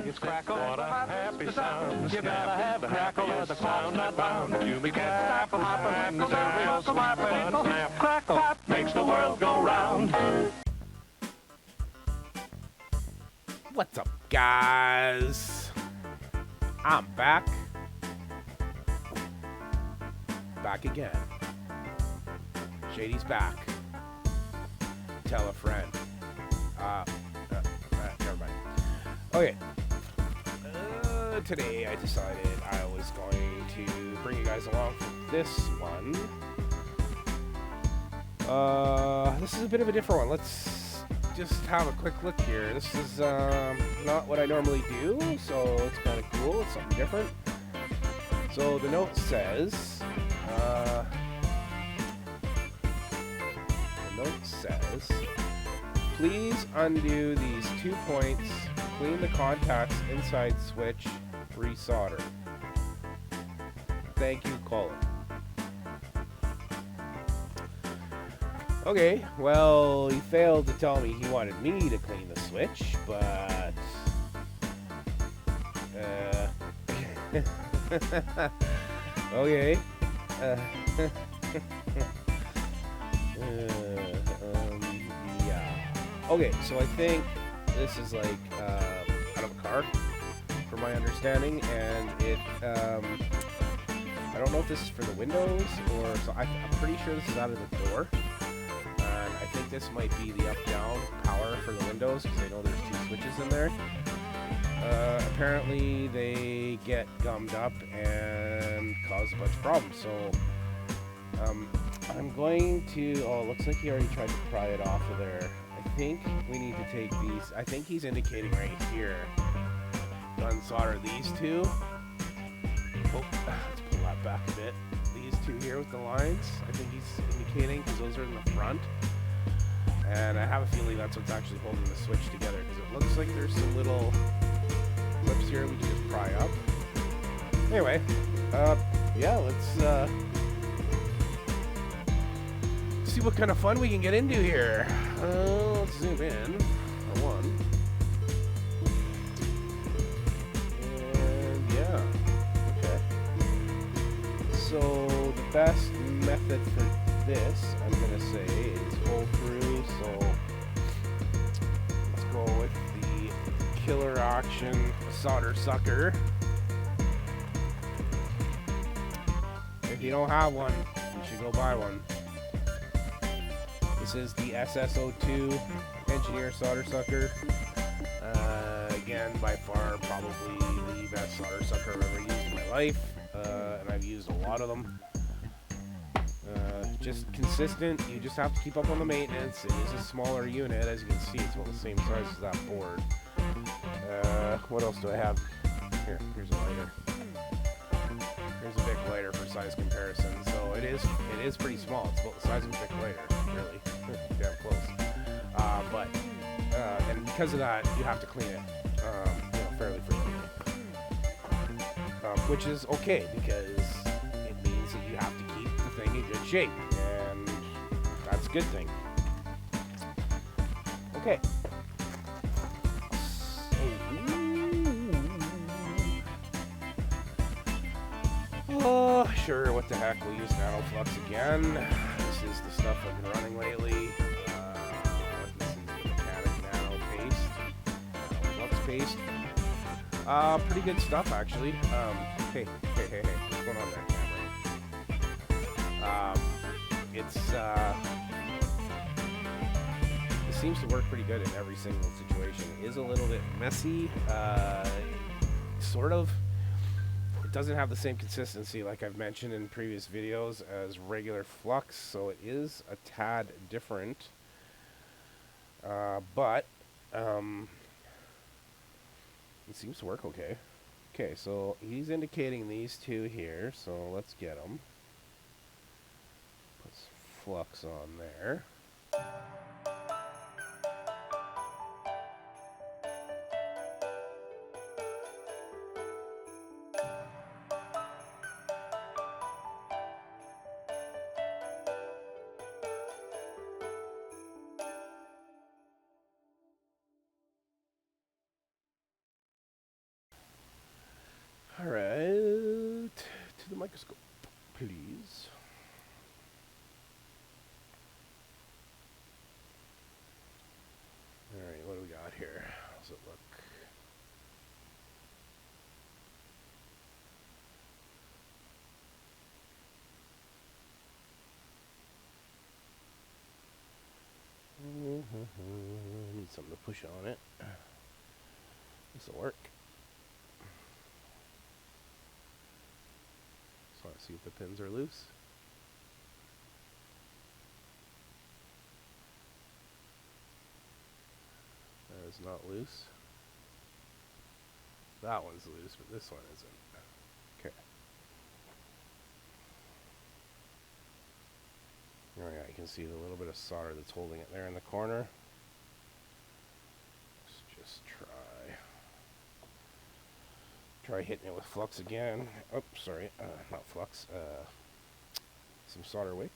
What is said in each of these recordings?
It's crackle. What a happy sound. You gotta have the crackle of the sound I found. You begin Crackle, snapping, crackle, stereo crackle, snapping, crackle, snap, crackle. makes the world go round. What's up, guys? I'm back. Back again. Shady's back. Tell a friend. Never mind. Okay. Today I decided I was going to bring you guys along for this one. This is a bit of a different one. Let's just have a quick look here. This is not what I normally do, so it's kind of cool. It's something different. So the note says, please undo these 2 points, clean the contacts inside switch, resolder. Thank you, Colin. Okay, well, he failed to tell me he wanted me to clean the switch, but okay. Yeah. Okay, so I think this is like out of a car, from my understanding, and it I don't know if this is for the windows or so. I'm pretty sure this is out of the door. I think this might be the up-down power for the windows, because I know there's 2 switches in there. Apparently they get gummed up and cause a bunch of problems, so I'm going to, oh, it looks like he already tried to pry it off of there. I think we need to take these, I think he's indicating right here, unsolder these 2. Oh, let's pull that back a bit. These 2 here with the lines, I think he's indicating, because those are in the front. And I have a feeling that's what's actually holding the switch together, because it looks like there's some little clips here we can just pry up. Anyway, yeah, let's see what kind of fun we can get into here. Let's zoom in for one. And yeah, okay. So the best method for this, I'm gonna say, is pull through. So let's go with the Killer Action solder sucker. If you don't have one, you should go buy one. This is the SSO2 Engineer solder sucker. Again, by far, probably the best solder sucker I've ever used in my life, and I've used a lot of them. Just consistent. You just have to keep up on the maintenance. It is a smaller unit, as you can see. It's about the same size as that board. What else do I have? Here's a lighter. Here's a big lighter for size comparison. So it is pretty small. It's about the size of a big lighter, really. Damn close. And because of that, you have to clean it, fairly frequently. Which is okay, because it means that you have to keep the thing in good shape, and that's a good thing. Okay. Oh, sure, what the heck, we'll use NanoFlux again. This is the stuff I've been running lately. This is the Mechanic Nano Paste. NanoFlux Paste. Pretty good stuff, actually. Hey, what's going on there, camera? It seems to work pretty good in every single situation. It is a little bit messy, sort of. It doesn't have the same consistency, like I've mentioned in previous videos, as regular flux, so it is a tad different. But it seems to work okay. Okay, so he's indicating these 2 here, so let's get them. Put some flux on there. All right, to the microscope, please. All right, what do we got here? How's it look? Need something to push on it. This'll work. So let's see if the pins are loose. That is not loose. That one's loose, but this one isn't. Okay. Oh yeah, you can see the little bit of solder that's holding it there in the corner. Let's just try hitting it with flux again. Oh, sorry, not flux. Some solder wick.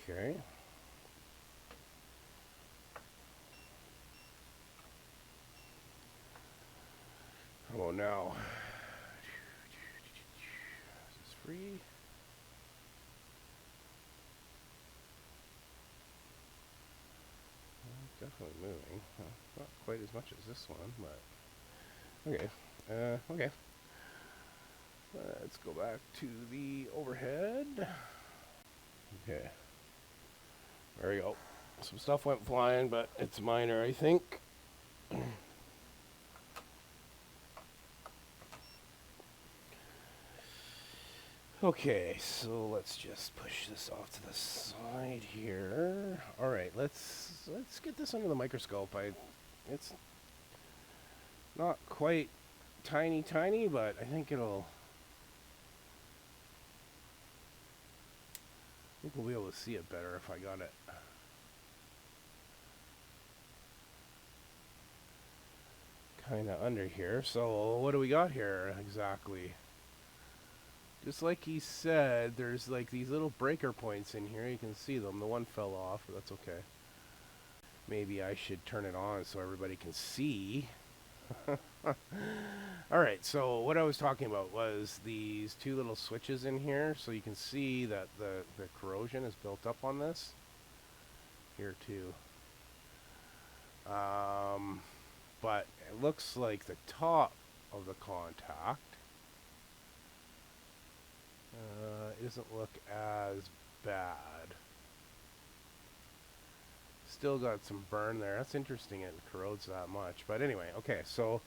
Okay. How about now? Is this free? Definitely moving. Not quite as much as this one, but okay. Okay. Let's go back to the overhead. Okay. There we go. Some stuff went flying, but it's minor, I think. Okay, so let's just push this off to the side here. All right, let's get this under the microscope. It's not quite tiny, but I think we'll be able to see it better if I got it kind of under here. So what do we got here exactly? Just like he said, there's like these little breaker points in here. You can see them. The one fell off, but that's okay. Maybe I should turn it on so everybody can see. Alright, so what I was talking about was these two little switches in here. So you can see that the corrosion is built up on this. Here too. But it looks like the top of the contact it doesn't look as bad. Still got some burn there. That's interesting it corrodes that much. But anyway, okay, so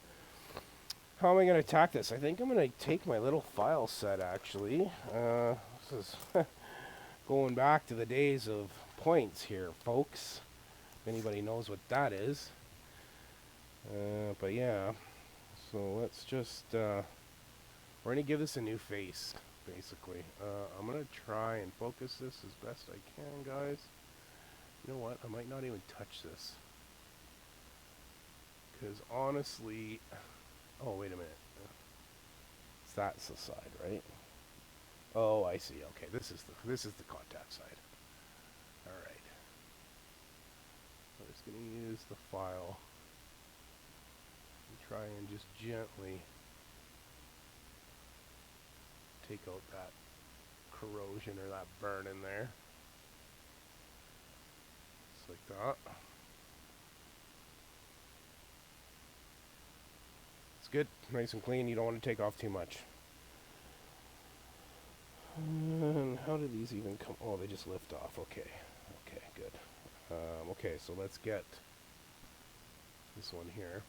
how am I going to attack this? I think I'm going to take my little file set actually. This is going back to the days of points here, folks. If anybody knows what that is. But yeah, so let's just, we're going to give this a new face. Basically, I'm gonna try and focus this as best I can, guys. You know what? I might not even touch this because honestly, oh wait a minute, that's the side, right? Oh, I see. Okay, this is the contact side. All right. I'm just gonna use the file and try and just gently take out that corrosion or that burn in there. Just like that. It's good, nice and clean. You don't want to take off too much. And how do these even come? Oh, they just lift off. Okay. Okay, good. Okay, so let's get this one here.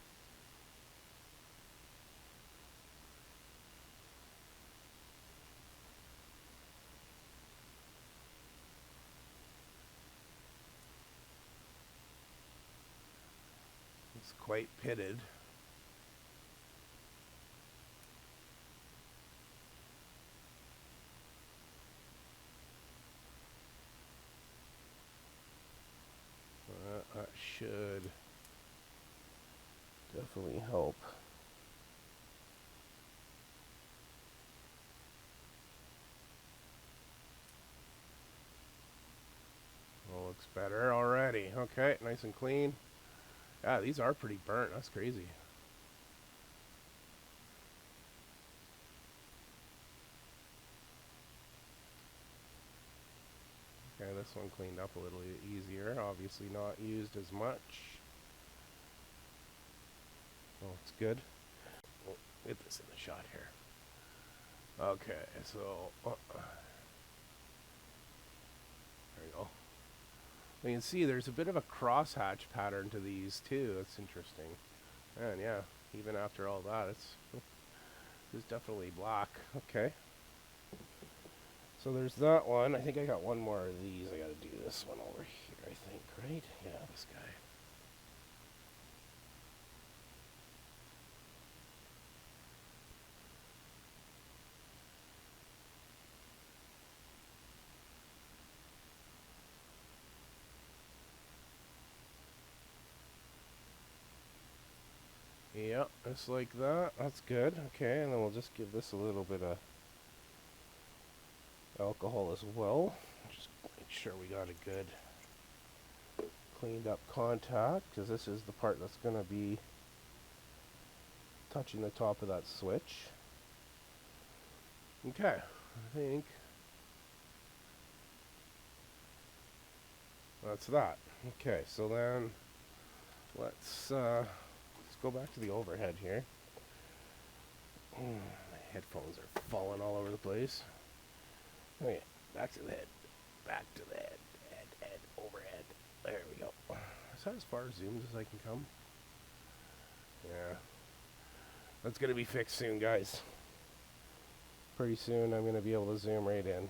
It's quite pitted. That should definitely help. Oh, looks better already. Okay, nice and clean. Yeah, these are pretty burnt. That's crazy. Okay, this one cleaned up a little easier. Obviously not used as much. Oh, it's good. We'll get this in the shot here. Okay, so there we go. You can see there's a bit of a crosshatch pattern to these too. That's interesting. And yeah, even after all that, it's definitely black. Okay. So there's that one. I think I got one more of these. I gotta do this one over here, I think, right? Yeah, this guy. Yep, just like that. That's good. Okay, and then we'll just give this a little bit of alcohol as well. Just make sure we got a good cleaned up contact, because this is the part that's going to be touching the top of that switch. Okay, I think that's that. Okay, so then let's go back to the overhead here. My headphones are falling all over the place. Okay, back to the head. Back to the head. Head, overhead. There we go. Is that as far zoomed as I can come? Yeah. That's going to be fixed soon, guys. Pretty soon I'm going to be able to zoom right in.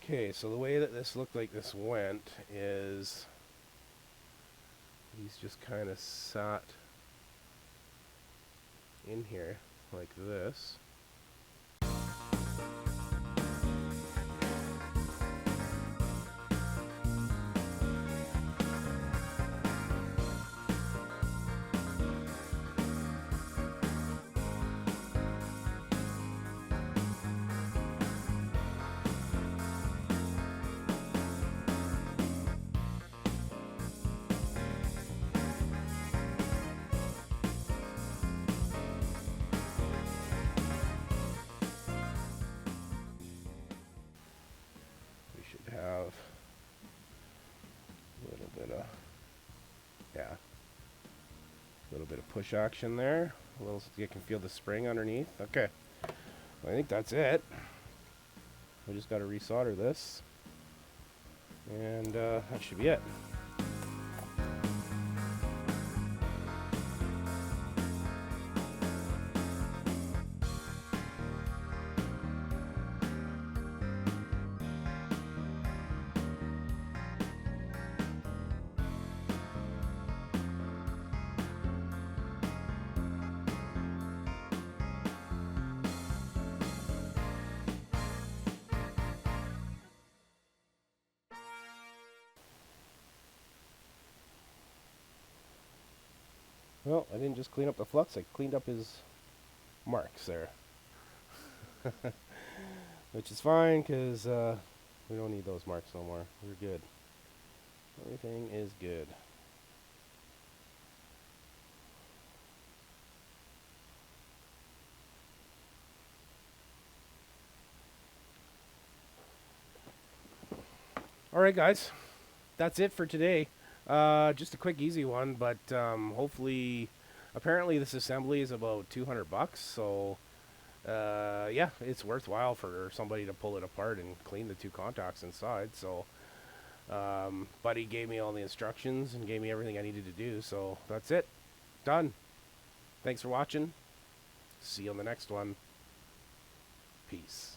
Okay, so the way that this looked like this went is these just kind of sat in here like this. Have a little bit of, yeah, a little bit of push action there. A little, so you can feel the spring underneath. Okay, well, I think that's it. We just got to resolder this, and that should be it. Well, I didn't just clean up the flux, I cleaned up his marks there. Which is fine, because we don't need those marks no more. We're good. Everything is good. Alright guys, that's it for today. Just a quick easy one, but hopefully, apparently this assembly is about 200 bucks, so yeah, it's worthwhile for somebody to pull it apart and clean the two contacts inside. So Buddy gave me all the instructions and gave me everything I needed to do, so that's it. Done. Thanks for watching. See you on the next one. Peace.